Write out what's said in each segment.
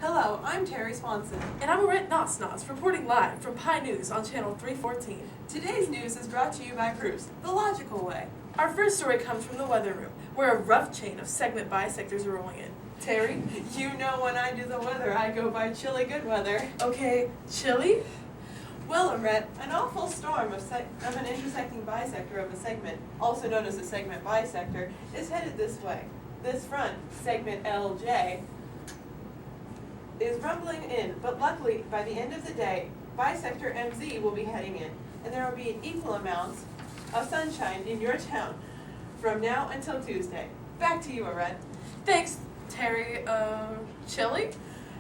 Hello, I'm Terry Swanson. And I'm Arette Knots reporting live from Pi News on Channel 314. Today's news is brought to you by Proust, the logical way. Our first story comes from the weather room, where a rough chain of segment bisectors are rolling in. Terry? You know when I do the weather, I go by chilly good weather. Okay, chilly? Well, Arette, an awful storm of an intersecting bisector of a segment, also known as a segment bisector, is headed this way. This front, segment LJ, is rumbling in, but luckily, by the end of the day, bisector MZ will be heading in, and there will be equal amounts of sunshine in your town from now until Tuesday. Back to you, Arette. Thanks, Terry. Chilly?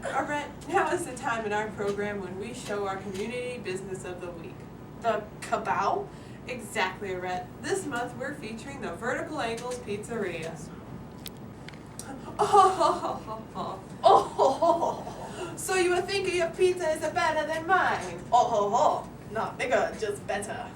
Arette, now is the time in our program when we show our community business of the week. The cabal? Exactly, Arette. This month we're featuring the Vertical Angles Pizzeria. So you would think your pizza is better than mine? Not bigger, just better.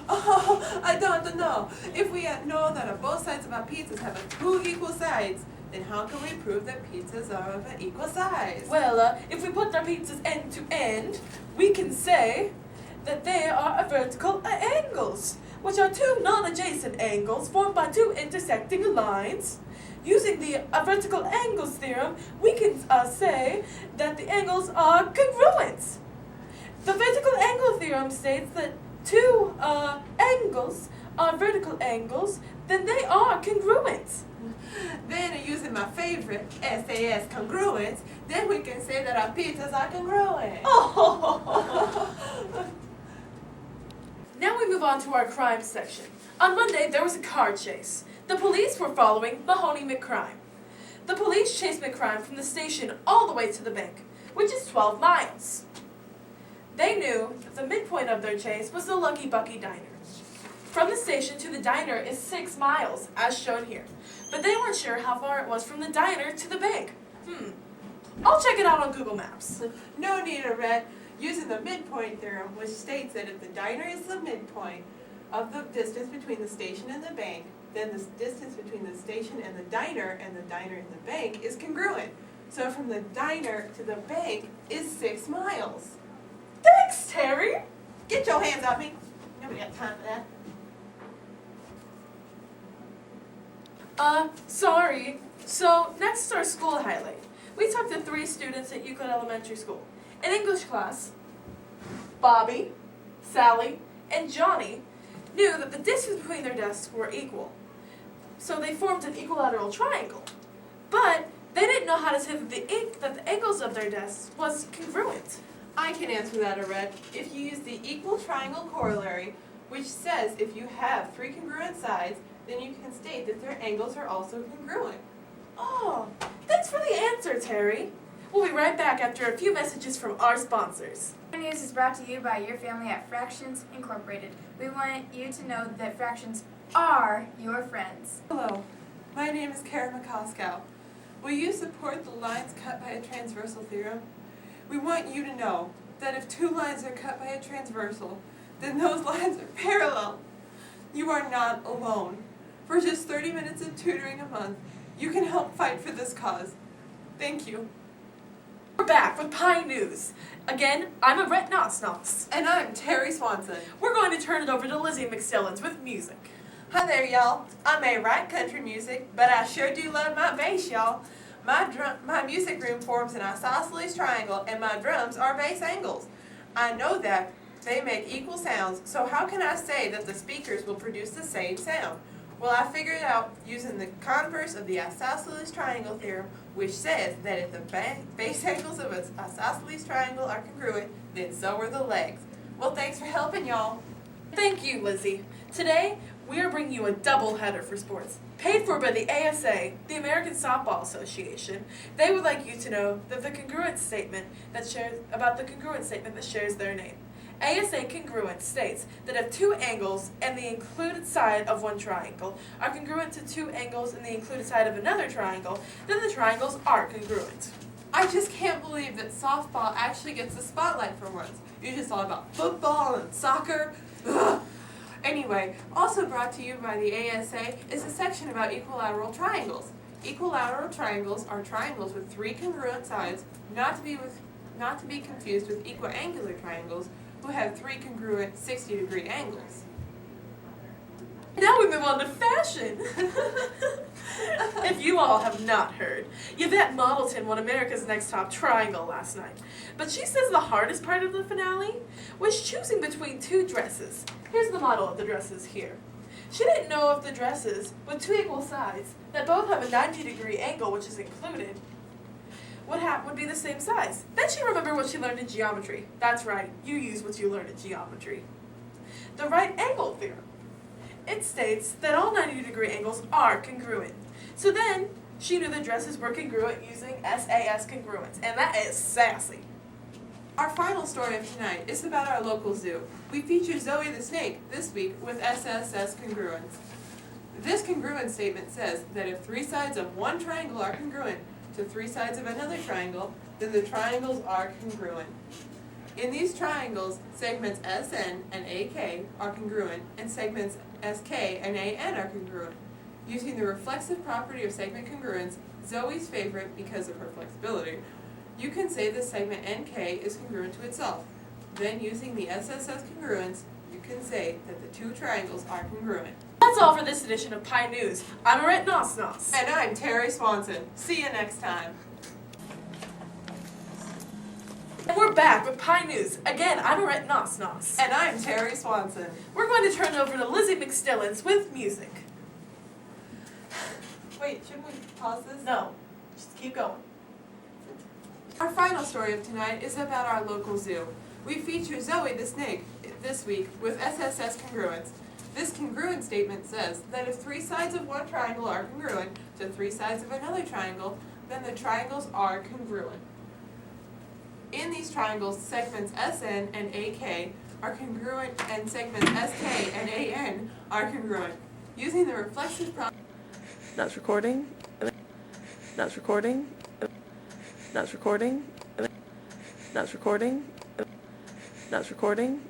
I don't know. If we know that both sides of our pizzas have two equal sides, then how can we prove that pizzas are of an equal size? Well, if we put our pizzas end to end, we can say that they are vertical angles, which are two non-adjacent angles formed by two intersecting lines. Using the vertical angles theorem, we can say that the angles are congruent. The vertical angle theorem states that two angles are vertical angles, then they are congruent. Then, using my favorite SAS congruence, then we can say that our pizzas are congruent. Now we move on to our crime section. On Monday, there was a car chase. The police were following Mahoney McCrime. The police chased McCrime from the station all the way to the bank, which is 12 miles. They knew that the midpoint of their chase was the Lucky Bucky Diner. From the station to the diner is 6 miles, as shown here, but they weren't sure how far it was from the diner to the bank. I'll check it out on Google Maps. No need, Arette. Using the midpoint theorem, which states that if the diner is the midpoint of the distance between the station and the bank, then the distance between the station and the diner and the bank is congruent. So from the diner to the bank is 6 miles. Thanks, Terry! Get your hands off me. Nobody got time for that. Sorry. So, next is our school highlight. We talked to 3 students at Euclid Elementary School. In English class, Bobby, Sally, and Johnny knew that the distance between their desks were equal. So they formed an equilateral triangle. But they didn't know how to say that the angles of their desks was congruent. I can answer that, Arette. If you use the equal triangle corollary, which says if you have 3 congruent sides, then you can state that their angles are also congruent. Oh, thanks for the answer, Terry. We'll be right back after a few messages from our sponsors. Our news is brought to you by your family at Fractions Incorporated. We want you to know that fractions are your friends. Hello, my name is Kara McCoskow. Will you support the lines cut by a transversal theorem? We want you to know that if 2 lines are cut by a transversal, then those lines are parallel. You are not alone. For just 30 minutes of tutoring a month, you can help fight for this cause. Thank you. We're back with Pi News. Again, I'm Arette Knots. And I'm Terry Swanson. We're going to turn it over to Lizzie McStillins with music. Hi there, y'all. I may write country music, but I sure do love my bass, y'all. My music room forms an isosceles triangle, and my drums are bass angles. I know that they make equal sounds, so how can I say that the speakers will produce the same sound? Well, I figured it out using the converse of the isosceles triangle theorem, which says that if the base angles of an isosceles triangle are congruent, then so are the legs. Well, thanks for helping, y'all. Thank you, Lizzie. Today, we are bringing you a double header for sports. Paid for by the ASA, the American Softball Association. They would like you to know that the congruent statement that shares their name. ASA congruent states that if 2 angles and the included side of one triangle are congruent to 2 angles and the included side of another triangle, then the triangles are congruent. I just can't believe that softball actually gets the spotlight for once. You're just all about football and soccer. Ugh. Anyway, also brought to you by the ASA is a section about equilateral triangles. Equilateral triangles are triangles with three congruent sides, not to be confused with equiangular triangles, who have three congruent 60-degree angles. Now we move on to fashion. If you all have not heard, Yvette Modelton won America's Next Top Triangle last night. But she says the hardest part of the finale was choosing between two dresses. Here's the model of the dresses here. She didn't know if the dresses with two equal sides that both have a 90-degree angle, which is included, would be the same size. Then she remembered what she learned in geometry. That's right, you use what you learned in geometry. The right angle theorem. It states that all 90-degree angles are congruent. So then, she knew the dresses were congruent using SAS congruence, and that is sassy. Our final story of tonight is about our local zoo. We feature Zoe the snake this week with SSS congruence. This congruence statement says that if three sides of one triangle are congruent to three sides of another triangle, then the triangles are congruent. In these triangles, segments SN and AK are congruent, and segments SK and AN are congruent. Using the reflexive property of segment congruence, Zoe's favorite because of her flexibility, you can say the segment NK is congruent to itself. Then using the SSS congruence, you can say that the two triangles are congruent. That's all for this edition of Pi News. I'm Arette Nosnos. And I'm Terry Swanson. See you next time. And we're back with Pi News. Again, I'm Arette Nosnos. And I'm Terry Swanson. We're going to turn it over to Lizzie McStillins with music. Wait, shouldn't we pause this? No, just keep going. Our final story of tonight is about our local zoo. We feature Zoe the snake this week with SSS congruence. This congruent statement says that if three sides of one triangle are congruent to three sides of another triangle, then the triangles are congruent. In these triangles, segments SN and AK are congruent and segments SK and AN are congruent. Using the reflexive property. That's recording. That's recording. That's recording. That's recording. That's recording.